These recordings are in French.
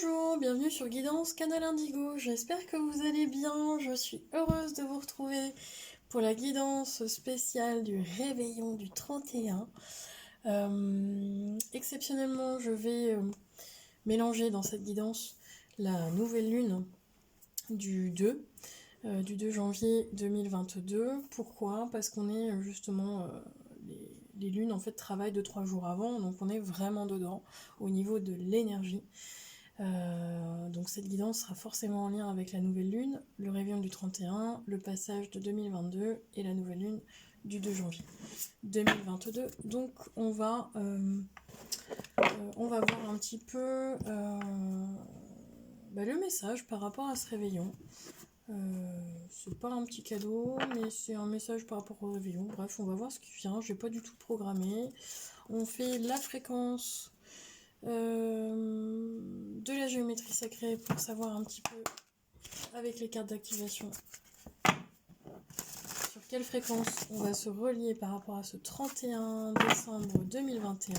Bonjour, bienvenue sur Guidance Canal Indigo, j'espère que vous allez bien, je suis heureuse de vous retrouver pour la guidance spéciale du réveillon du 31. Exceptionnellement, je vais mélanger dans cette guidance la nouvelle lune du 2 janvier 2022. Pourquoi? Parce qu'on est justement... les lunes en fait travaillent 2-3 jours avant, donc on est vraiment dedans au niveau de l'énergie. Donc cette guidance sera forcément en lien avec la nouvelle lune, le réveillon du 31, le passage de 2022 et la nouvelle lune du 2 janvier 2022. Donc on va voir un petit peu le message par rapport à ce réveillon. C'est pas un petit cadeau, mais c'est un message par rapport au réveillon. Bref, on va voir ce qui vient. J'ai pas du tout programmé. On fait la fréquence de la géométrie sacrée pour savoir un petit peu avec les cartes d'activation sur quelle fréquence on va se relier par rapport à ce 31 décembre 2021.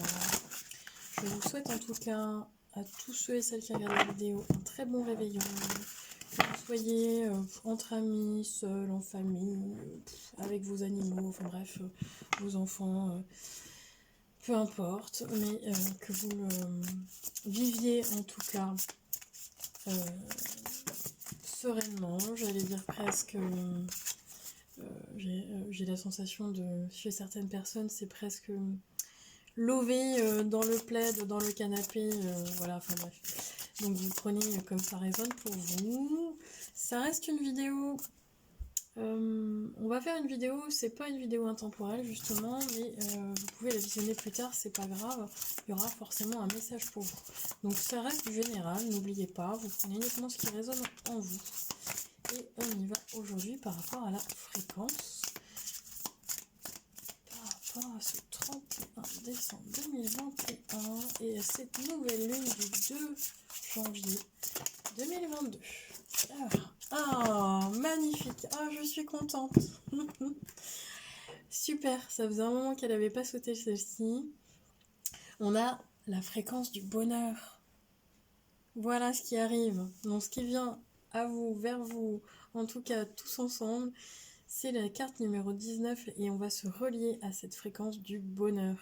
Je vous souhaite en tout cas à tous ceux et celles qui regardent la vidéo un très bon réveillon. Que vous soyez entre amis, seuls, en famille, avec vos animaux, enfin bref, vos enfants, peu importe, mais que vous viviez en tout cas sereinement, j'allais dire presque. J'ai la sensation de, chez certaines personnes, c'est presque lové dans le plaid, dans le canapé, voilà, enfin bref. Donc vous prenez comme ça résonne pour vous. Ça reste une vidéo. On va faire une vidéo, c'est pas une vidéo intemporelle justement, mais vous pouvez la visionner plus tard, c'est pas grave, il y aura forcément un message pour vous. Donc ça reste du général, n'oubliez pas, vous prenez uniquement ce qui résonne en vous. Et on y va aujourd'hui par rapport à la fréquence, par rapport à ce 31 décembre 2021 et à cette nouvelle lune du 2 janvier 2022. Alors, magnifique, je suis contente. Super, ça faisait un moment qu'elle n'avait pas sauté celle-ci. On a la fréquence du bonheur. Voilà ce qui arrive. Donc ce qui vient à vous, vers vous, en tout cas tous ensemble, c'est la carte numéro 19 et on va se relier à cette fréquence du bonheur.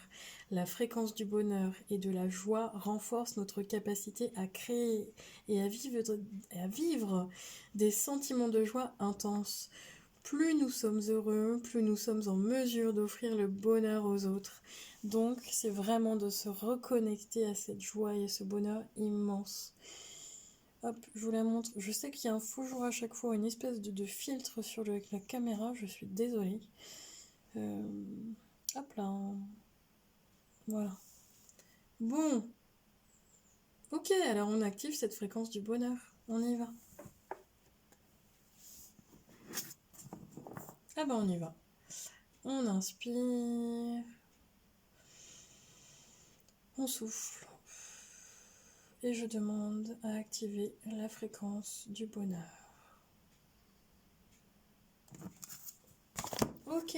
La fréquence du bonheur et de la joie renforce notre capacité à créer et à vivre des sentiments de joie intenses. Plus nous sommes heureux, plus nous sommes en mesure d'offrir le bonheur aux autres. Donc c'est vraiment de se reconnecter à cette joie et à ce bonheur immense. Hop, je vous la montre. Je sais qu'il y a un faux jour à chaque fois, une espèce de filtre sur la caméra, je suis désolée. Hop là. Voilà. Bon. Ok, alors on active cette fréquence du bonheur. On y va. Ah bah on y va. On inspire. On souffle. Et je demande à activer la fréquence du bonheur. Ok.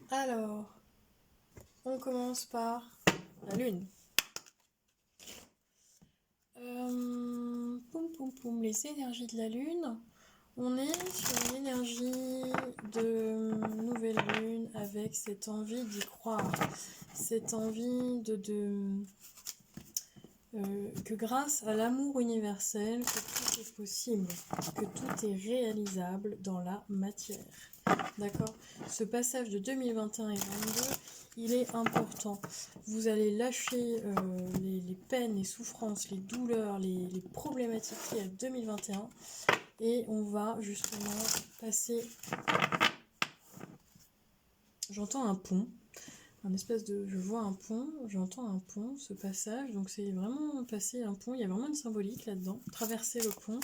Alors, on commence par la lune. Poum poum poum, les énergies de la lune. On est sur une énergie de nouvelle lune avec cette envie d'y croire, cette envie que grâce à l'amour universel, que tout est possible, que tout est réalisable dans la matière. D'accord? Ce passage de 2021 et 2022, il est important. Vous allez lâcher les peines, les souffrances, les douleurs, les problématiques liées à 2021 et on va justement passer... J'entends un pont. Je vois un pont, j'entends un pont, ce passage, donc c'est vraiment passer un pont, il y a vraiment une symbolique là-dedans, traverser le pont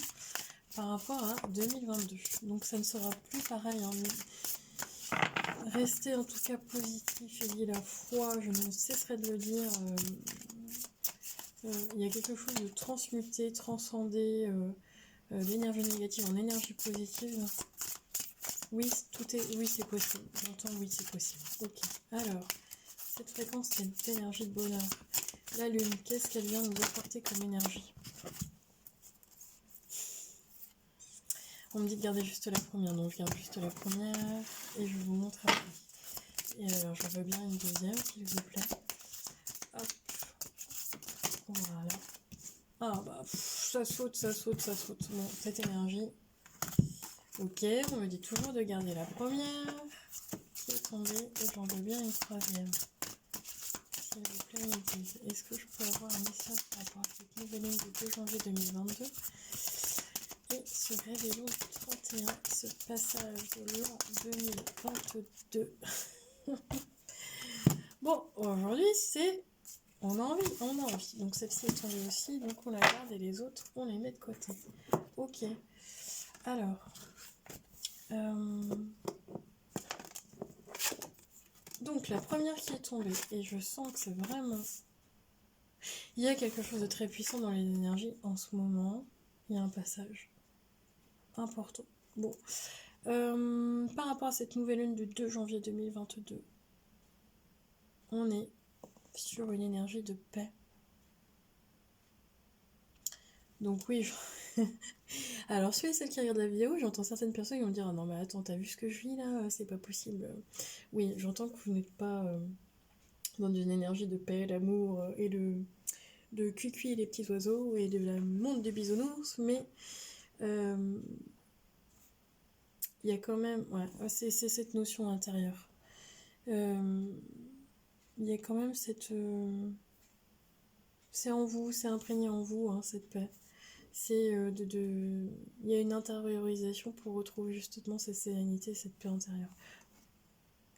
par rapport à 2022. Donc ça ne sera plus pareil, hein. Restez en tout cas positif, ayez la foi, je ne cesserai de le dire. Il y a quelque chose de transmuté, transcender l'énergie négative en énergie positive. Oui, oui, c'est possible. J'entends oui, c'est possible. Ok. Alors, cette fréquence, c'est l'énergie de bonheur. La lune, qu'est-ce qu'elle vient nous apporter comme énergie? On me dit de garder juste la première, donc je garde juste la première et je vous montre après. Et alors, je veux bien une deuxième, s'il vous plaît. Hop. Voilà. Ah bah, ça saute, ça saute, ça saute. Bon, cette énergie. Ok, on me dit toujours de garder la première qui est tombée et j'en veux bien une troisième. S'il vous plaît, est-ce que je peux avoir un message par rapport à cette nouvelle ligne du 2 janvier 2022 et ce réveillon du 31, ce passage de l'an 2022. Bon, aujourd'hui, c'est... On a envie, on a envie. Donc celle-ci est tombée aussi, donc on la garde et les autres, on les met de côté. Ok. Alors... Donc la première qui est tombée, et je sens que c'est vraiment... Il y a quelque chose de très puissant dans les énergies en ce moment. Il y a un passage important. Bon. Par rapport à cette nouvelle lune du 2 janvier 2022, on est sur une énergie de paix. Donc oui, alors ceux et celles qui regardent la vidéo, j'entends certaines personnes qui vont me dire « Ah non mais attends, t'as vu ce que je vis là? C'est pas possible. » Oui, j'entends que vous n'êtes pas dans une énergie de paix, d'amour et de cuicui les petits oiseaux et de la monde des bisounours, mais il y a quand même... Ouais, c'est cette notion intérieure. Il y a quand même cette... c'est en vous, c'est imprégné en vous, hein, cette paix. C'est il y a une intériorisation pour retrouver justement cette sérénité, cette paix intérieure.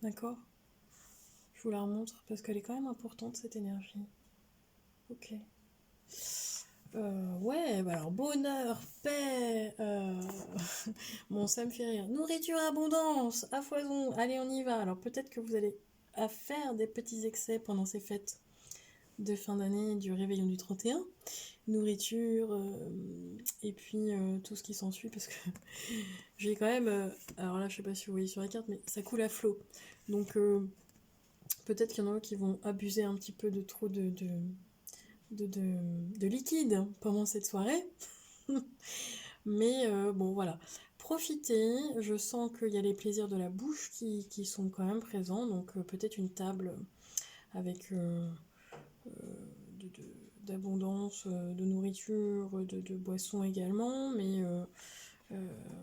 D'accord? Je vous la remontre parce qu'elle est quand même importante, cette énergie. Ok. Ouais, bah alors bonheur, paix, bon ça me fait rire. Nourriture, abondance, à foison, allez on y va. Alors peut-être que vous allez à faire des petits excès pendant ces fêtes de fin d'année du réveillon du 31. Nourriture, et puis tout ce qui s'ensuit parce que j'ai quand même, alors là je sais pas si vous voyez sur la carte, mais ça coule à flot. Donc peut-être qu'il y en a qui vont abuser un petit peu de trop de liquide pendant cette soirée. Mais bon voilà, profitez, je sens qu'il y a les plaisirs de la bouche qui sont quand même présents, donc peut-être une table avec d'abondance de nourriture, de boissons également, mais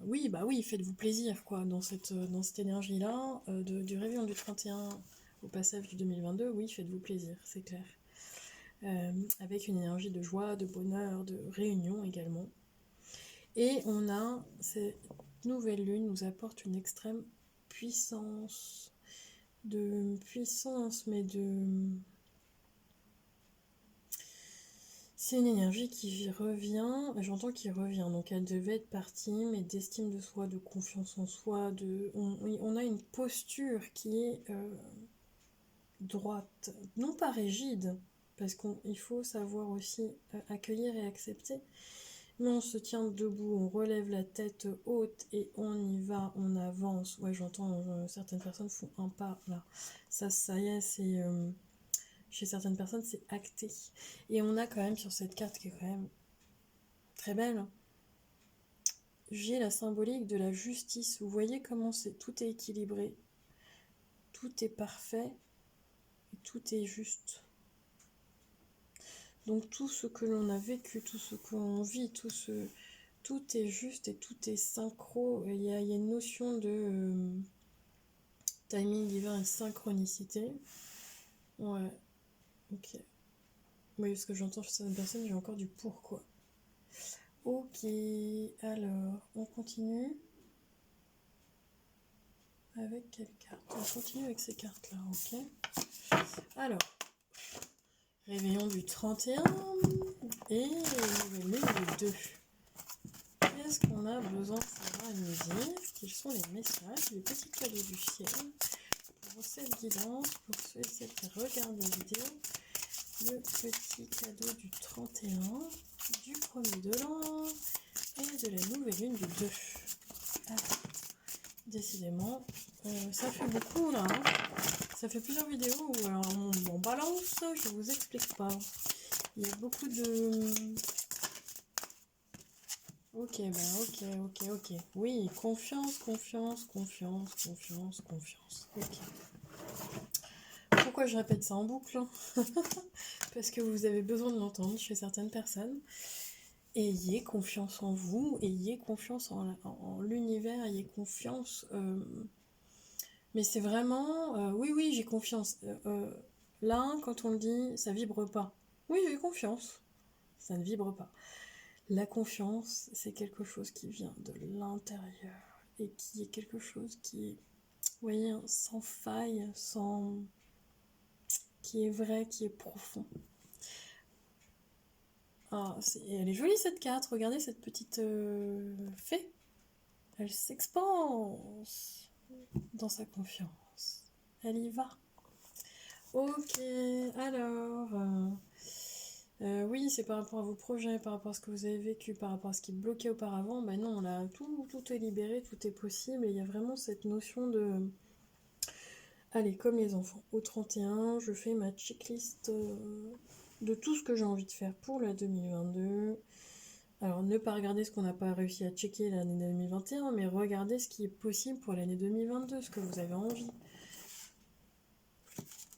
oui, bah oui, faites-vous plaisir quoi, dans cette énergie-là, du réveillon du 31 au passage du 2022, oui, faites-vous plaisir, c'est clair. Avec une énergie de joie, de bonheur, de réunion également. Et on a, cette nouvelle lune nous apporte une extrême puissance, mais c'est une énergie qui revient, j'entends qu'il revient, donc elle devait être partie, mais d'estime de soi, de confiance en soi, on a une posture qui est droite, non pas rigide, parce qu'il faut savoir aussi accueillir et accepter, mais on se tient debout, on relève la tête haute et on y va, on avance. Ouais, j'entends certaines personnes font un pas là. Ça y est, c'est chez certaines personnes c'est acté. Et on a quand même sur cette carte qui est quand même très belle. J'ai la symbolique de la justice. Vous voyez comment tout est équilibré, tout est parfait et tout est juste. Donc tout ce que l'on a vécu, tout ce que l'on vit, tout est juste et tout est synchro. Il y a une notion de timing divin et synchronicité. Ouais, ok. Oui, parce que j'entends chez certaines personnes, j'ai encore du pourquoi. Ok, alors, on continue. Avec quelle carte? On continue avec ces cartes-là, ok. Alors, réveillon du 31 et nouvelle lune du 2. Qu'est-ce qu'on a besoin de savoir à nous dire? Quels sont les messages, les petits cadeaux du ciel pour cette guidance, pour ceux et celles qui regardent la vidéo? Le petit cadeau du 31, du premier de l'an et de la nouvelle lune du 2. Alors, décidément, ça fait beaucoup là. Hein. Ça fait plusieurs vidéos où on balance, je vous explique pas. Il y a beaucoup de... Ok, ok. Oui, confiance. Ok. Pourquoi je répète ça en boucle? Parce que vous avez besoin de l'entendre chez certaines personnes. Ayez confiance en vous, ayez confiance en l'univers, ayez confiance. Mais c'est vraiment... oui, j'ai confiance. Là, quand on le dit, ça vibre pas. Oui, j'ai confiance. Ça ne vibre pas. La confiance, c'est quelque chose qui vient de l'intérieur et qui est quelque chose qui est, vous voyez, sans faille, qui est vrai, qui est profond. Ah, elle est jolie cette carte, regardez cette petite fée. Elle s'expanse dans sa confiance. Elle y va. Ok, alors... oui, c'est par rapport à vos projets, par rapport à ce que vous avez vécu, par rapport à ce qui bloquait auparavant. Ben non, là, tout est libéré, tout est possible. Et il y a vraiment cette notion de... Allez, comme les enfants, au 31, je fais ma checklist de tout ce que j'ai envie de faire pour la 2022. Alors, ne pas regarder ce qu'on n'a pas réussi à checker l'année 2021, mais regardez ce qui est possible pour l'année 2022, ce que vous avez envie.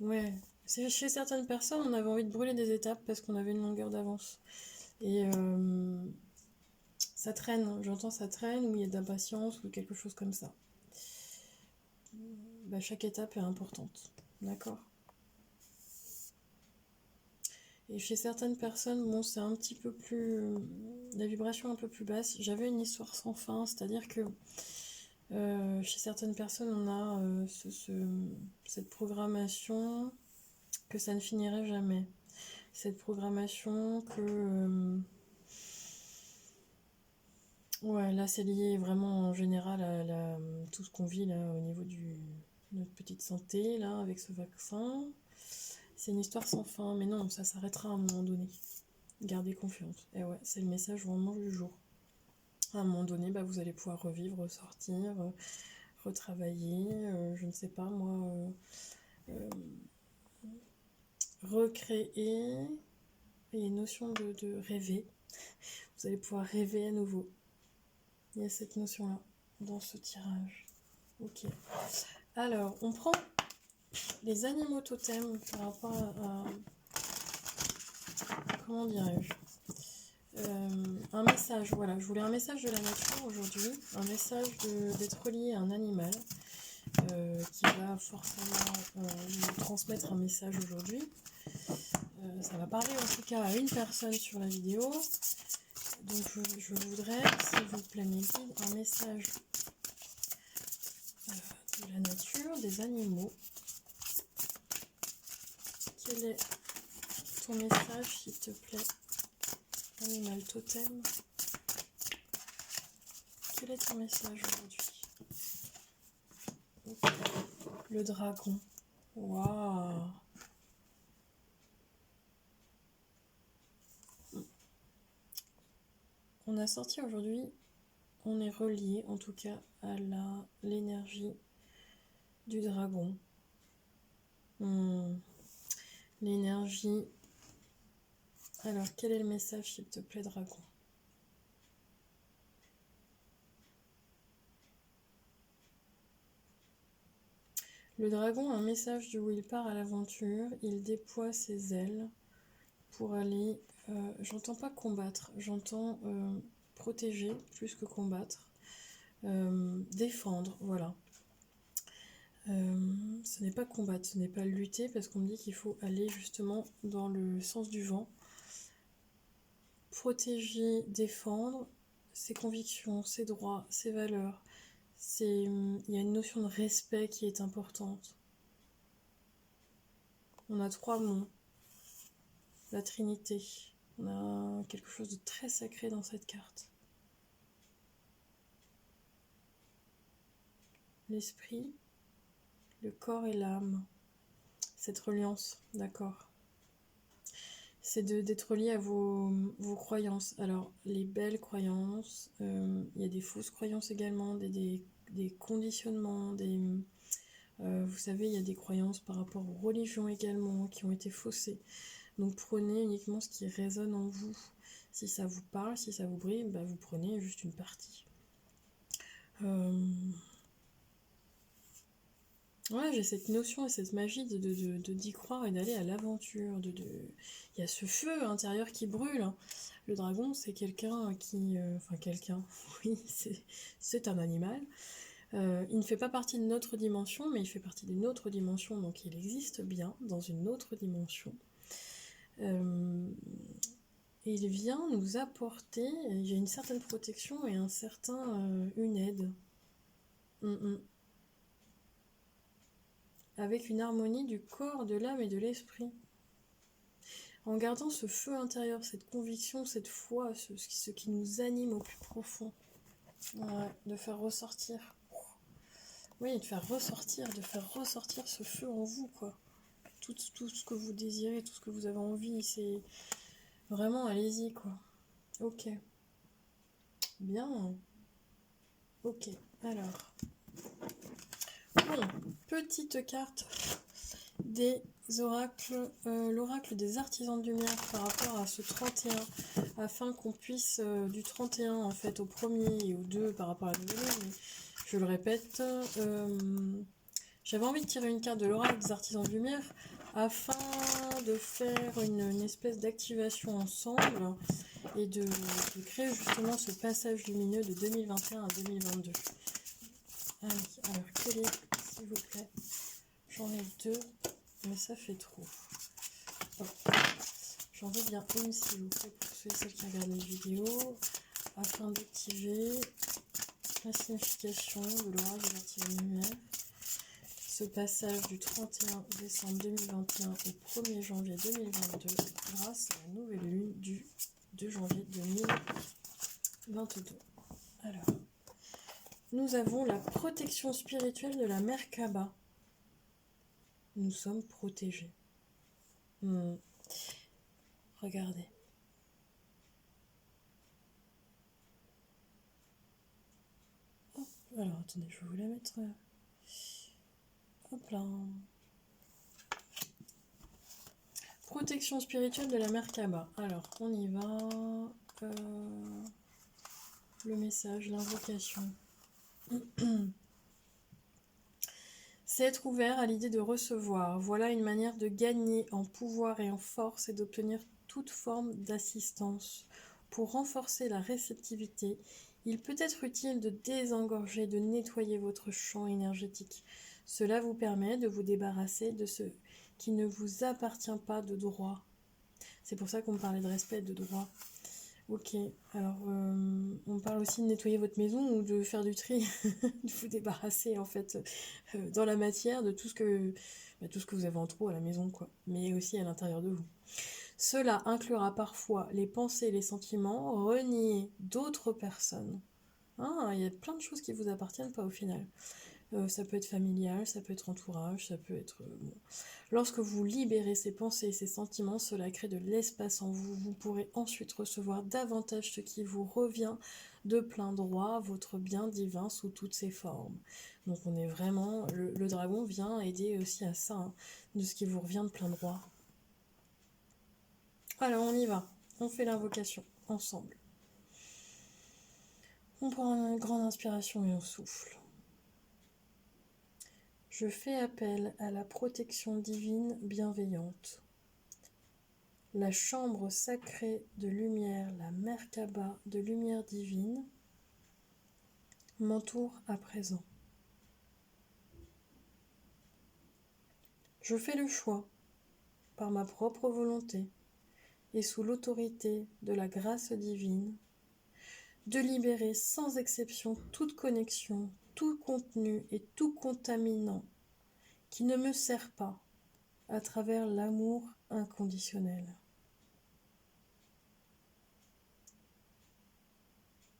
Ouais, chez certaines personnes, on avait envie de brûler des étapes parce qu'on avait une longueur d'avance. Et ça traîne, j'entends ça traîne, ou il y a de l'impatience, ou quelque chose comme ça. Bah, chaque étape est importante, d'accord? Et chez certaines personnes, bon, c'est un petit peu plus... la vibration un peu plus basse. J'avais une histoire sans fin, c'est-à-dire que chez certaines personnes, on a cette programmation que ça ne finirait jamais. Cette programmation que... ouais, là, c'est lié vraiment en général à tout ce qu'on vit là au niveau de notre petite santé, là, avec ce vaccin. C'est une histoire sans fin, mais non, ça s'arrêtera à un moment donné. Gardez confiance. Et ouais, c'est le message vraiment du jour. À un moment donné, bah, vous allez pouvoir revivre, ressortir, retravailler, je ne sais pas moi, recréer. Il y a une notion de rêver. Vous allez pouvoir rêver à nouveau. Il y a cette notion-là dans ce tirage. Ok. Alors, on prend les animaux totems par rapport à comment dirais-je, un message, voilà, je voulais un message de la nature aujourd'hui, un message d'être relié à un animal qui va forcément nous transmettre un message aujourd'hui. Ça va parler en tout cas à une personne sur la vidéo. Donc je voudrais, s'il vous plaît, mes guides, un message de la nature, des animaux. Quel est ton message, s'il te plaît, animal totem? Quel est ton message aujourd'hui? Okay. Le dragon. Waouh! On a sorti aujourd'hui, on est relié en tout cas à l'énergie du dragon. L'énergie. Alors, quel est le message, s'il te plaît, dragon? Le dragon a un message d'où il part à l'aventure. Il déploie ses ailes pour aller... j'entends pas combattre, j'entends protéger plus que combattre. Défendre, voilà. Ce n'est pas combattre, ce n'est pas lutter, parce qu'on me dit qu'il faut aller justement dans le sens du vent. Protéger, défendre ses convictions, ses droits, ses valeurs. Il y a une notion de respect qui est importante. On a 3 mots. La Trinité. On a quelque chose de très sacré dans cette carte. L'esprit, le corps et l'âme. Cette reliance, d'accord. C'est d'être lié à vos croyances. Alors, les belles croyances, il y a des fausses croyances également, des conditionnements, vous savez, il y a des croyances par rapport aux religions également qui ont été faussées. Donc prenez uniquement ce qui résonne en vous. Si ça vous parle, si ça vous brille, bah vous prenez juste une partie. Ouais, j'ai cette notion et cette magie d'y croire et d'aller à l'aventure. Il y a ce feu intérieur qui brûle, hein. Le dragon, c'est quelqu'un qui... Enfin, quelqu'un, oui, c'est un animal. Il ne fait pas partie de notre dimension, mais il fait partie d'une autre dimension, donc il existe bien dans une autre dimension. Et il vient nous apporter, il y a une certaine protection et une aide. Avec une harmonie du corps, de l'âme et de l'esprit. En gardant ce feu intérieur, cette conviction, cette foi, ce qui nous anime au plus profond. Ouais, de faire ressortir. Oui, de faire ressortir ce feu en vous, quoi. Tout ce que vous désirez, tout ce que vous avez envie, c'est vraiment, allez-y, quoi. Ok. Bien. Ok, alors. Bon, petite carte des oracles, l'oracle des artisans de lumière par rapport à ce 31, afin qu'on puisse, du 31 en fait au premier et au 2 par rapport à la nouvelle, mais je le répète, j'avais envie de tirer une carte de l'oracle des artisans de lumière afin de faire une espèce d'activation ensemble et de créer justement ce passage lumineux de 2021 à 2022. Allez, alors quel est, s'il vous plaît, j'en ai deux, mais ça fait trop. J'en veux bien une, s'il vous plaît, pour ceux et celles qui regardent les vidéos, afin d'activer la signification de l'oracle des artisans de lumière. Ce passage du 31 décembre 2021 au 1er janvier 2022 grâce à la nouvelle lune du 2 janvier 2022. Alors, nous avons la protection spirituelle de la Merkaba. Nous sommes protégés. Regardez. Hop, alors, attendez, je vais vous la mettre... Hop là. Protection spirituelle de la Merkaba. Alors, on y va. Le message, l'invocation. C'est être ouvert à l'idée de recevoir. Voilà une manière de gagner en pouvoir et en force et d'obtenir toute forme d'assistance. Pour renforcer la réceptivité, il peut être utile de désengorger, de nettoyer votre champ énergétique. Cela vous permet de vous débarrasser de ce qui ne vous appartient pas de droit. C'est pour ça qu'on parlait de respect et de droit. Ok, alors on parle aussi de nettoyer votre maison ou de faire du tri, de vous débarrasser en fait dans la matière de tout ce que vous avez en trop à la maison, quoi, mais aussi à l'intérieur de vous. Cela inclura parfois les pensées et les sentiments, renier d'autres personnes. Ah, il y a plein de choses qui vous appartiennent pas au final. Ça peut être familial, ça peut être entourage, ça peut être... bon. Lorsque vous libérez ces pensées et ces sentiments, cela crée de l'espace en vous. Vous pourrez ensuite recevoir davantage ce qui vous revient de plein droit, votre bien divin sous toutes ses formes. Donc on est vraiment... Le dragon vient aider aussi à ça, hein, de ce qui vous revient de plein droit. Alors on y va, on fait l'invocation ensemble. On prend une grande inspiration et on souffle. Je fais appel à la protection divine bienveillante. La chambre sacrée de lumière, la Merkaba de lumière divine, m'entoure à présent. Je fais le choix, par ma propre volonté et sous l'autorité de la grâce divine, de libérer sans exception toute connexion, tout contenu et tout contaminant qui ne me sert pas à travers l'amour inconditionnel.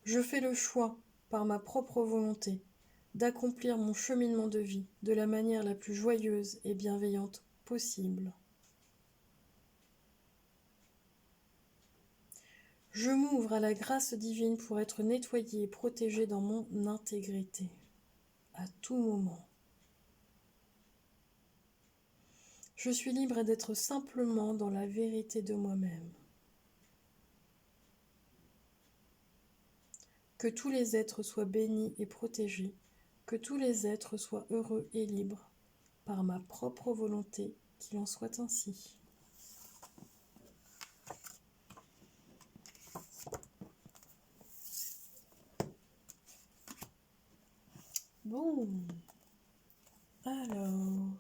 Je fais le choix, par ma propre volonté, d'accomplir mon cheminement de vie de la manière la plus joyeuse et bienveillante possible. Je m'ouvre à la grâce divine pour être nettoyée et protégée dans mon intégrité, à tout moment. Je suis libre d'être simplement dans la vérité de moi-même. Que tous les êtres soient bénis et protégés, que tous les êtres soient heureux et libres, par ma propre volonté, qu'il en soit ainsi. Bon, alors,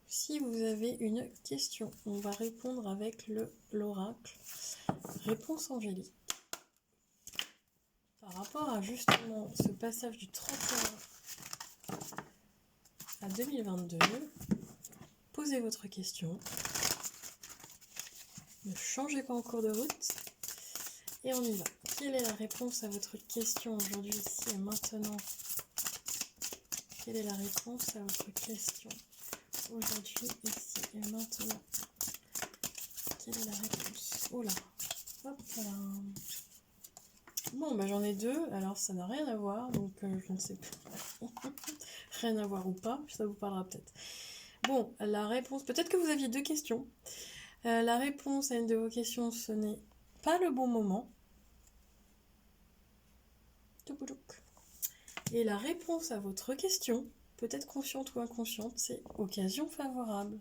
si vous avez une question, on va répondre avec l'oracle. Réponse angélique. Par rapport à justement ce passage du 31 à 2022, posez votre question. Ne changez pas en cours de route. Et on y va. Quelle est la réponse à votre question aujourd'hui, ici et maintenant? Quelle est la réponse à votre question aujourd'hui, ici et maintenant? Quelle est la réponse? Oh là. Hop là. Bon, bah j'en ai deux, alors ça n'a rien à voir, donc je ne sais pas. Rien à voir ou pas, ça vous parlera peut-être. Bon, la réponse, peut-être que vous aviez deux questions. La réponse à une de vos questions, ce n'est pas le bon moment. Et la réponse à votre question, peut-être consciente ou inconsciente, c'est occasion favorable.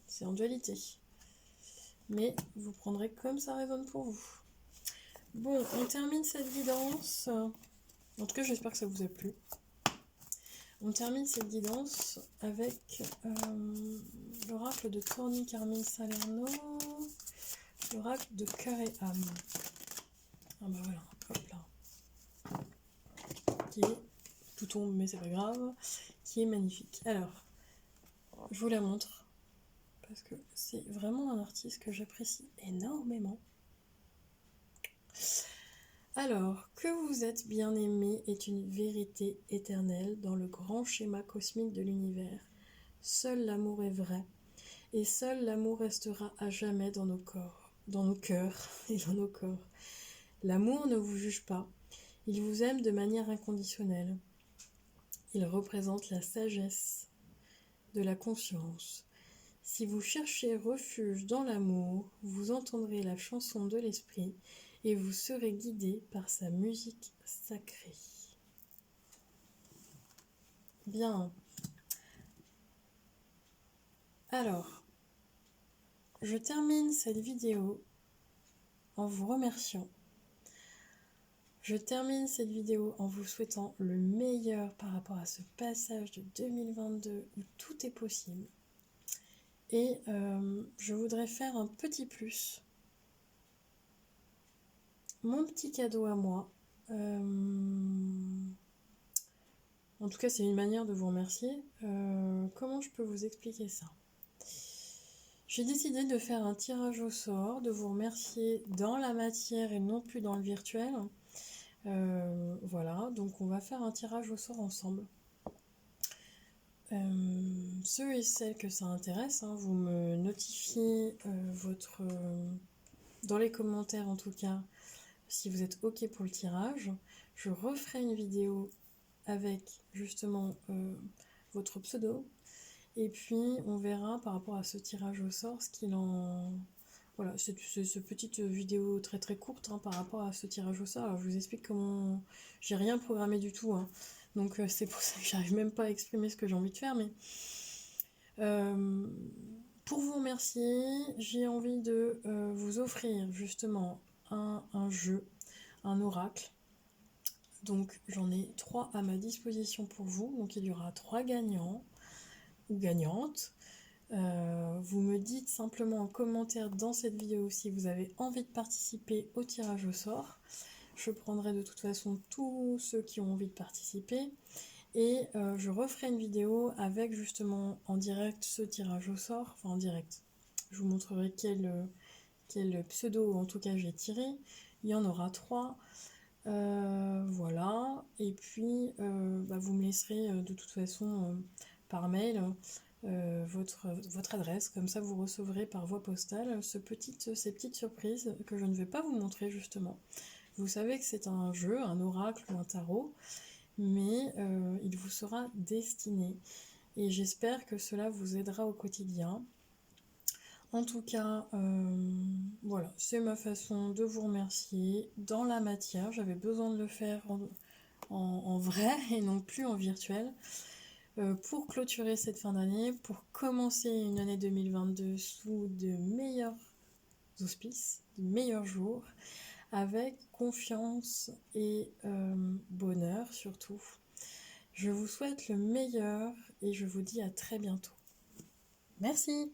C'est en dualité. Mais vous prendrez comme ça résonne pour vous. Bon, on termine cette guidance. En tout cas, j'espère que ça vous a plu. On termine cette guidance avec l'oracle de Torni Carmine Salerno, l'oracle de Cœur et âme. Ah bah voilà, hop là. Qui est, tout tombe mais c'est pas grave, qui est magnifique. Alors, je vous la montre, parce que c'est vraiment un artiste que j'apprécie énormément. Alors, que vous êtes bien aimé est une vérité éternelle dans le grand schéma cosmique de l'univers. Seul l'amour est vrai, et seul l'amour restera à jamais dans nos corps, dans nos cœurs et dans nos corps. L'amour ne vous juge pas, il vous aime de manière inconditionnelle. Il représente la sagesse de la conscience. Si vous cherchez refuge dans l'amour, vous entendrez la chanson de l'esprit et vous serez guidé par sa musique sacrée. Bien. Alors, je termine cette vidéo en vous remerciant. Je termine cette vidéo en vous souhaitant le meilleur par rapport à ce passage de 2022 où tout est possible. Et je voudrais faire un petit plus. Mon petit cadeau à moi. En tout cas, c'est une manière de vous remercier. Comment je peux vous expliquer ça? J'ai décidé de faire un tirage au sort, de vous remercier dans la matière et non plus dans le virtuel. Voilà, donc on va faire un tirage au sort ensemble. Ceux et celles que ça intéresse, vous me notifiez dans les commentaires en tout cas, si vous êtes OK pour le tirage. Je referai une vidéo avec justement votre pseudo. Et puis on verra par rapport à ce tirage au sort ce qu'il en... Voilà, c'est cette petite vidéo très très courte par rapport à ce tirage au sort. Alors je vous explique comment... J'ai rien programmé du tout. Donc c'est pour ça que j'arrive même pas à exprimer ce que j'ai envie de faire. Mais pour vous remercier, j'ai envie de vous offrir justement un jeu, un oracle. Donc j'en ai 3 à ma disposition pour vous. Donc il y aura 3 gagnants ou gagnantes. Vous me dites simplement en commentaire dans cette vidéo si vous avez envie de participer au tirage au sort. Je prendrai de toute façon tous ceux qui ont envie de participer. Et je referai une vidéo avec justement en direct ce tirage au sort. Enfin en direct. Je vous montrerai quel pseudo en tout cas j'ai tiré. Il y en aura 3. Voilà. Et puis vous me laisserez de toute façon par mail votre adresse. Comme ça vous recevrez par voie postale ces petites surprises que je ne vais pas vous montrer justement. Vous savez que c'est un jeu, un oracle ou un tarot. Mais il vous sera destiné. et j'espère que cela vous aidera au quotidien. En tout cas, voilà, c'est ma façon de vous remercier dans la matière. J'avais besoin de le faire en vrai et non plus en virtuel. Pour clôturer cette fin d'année, pour commencer une année 2022 sous de meilleurs auspices, de meilleurs jours, avec confiance et bonheur surtout. Je vous souhaite le meilleur et je vous dis à très bientôt. Merci!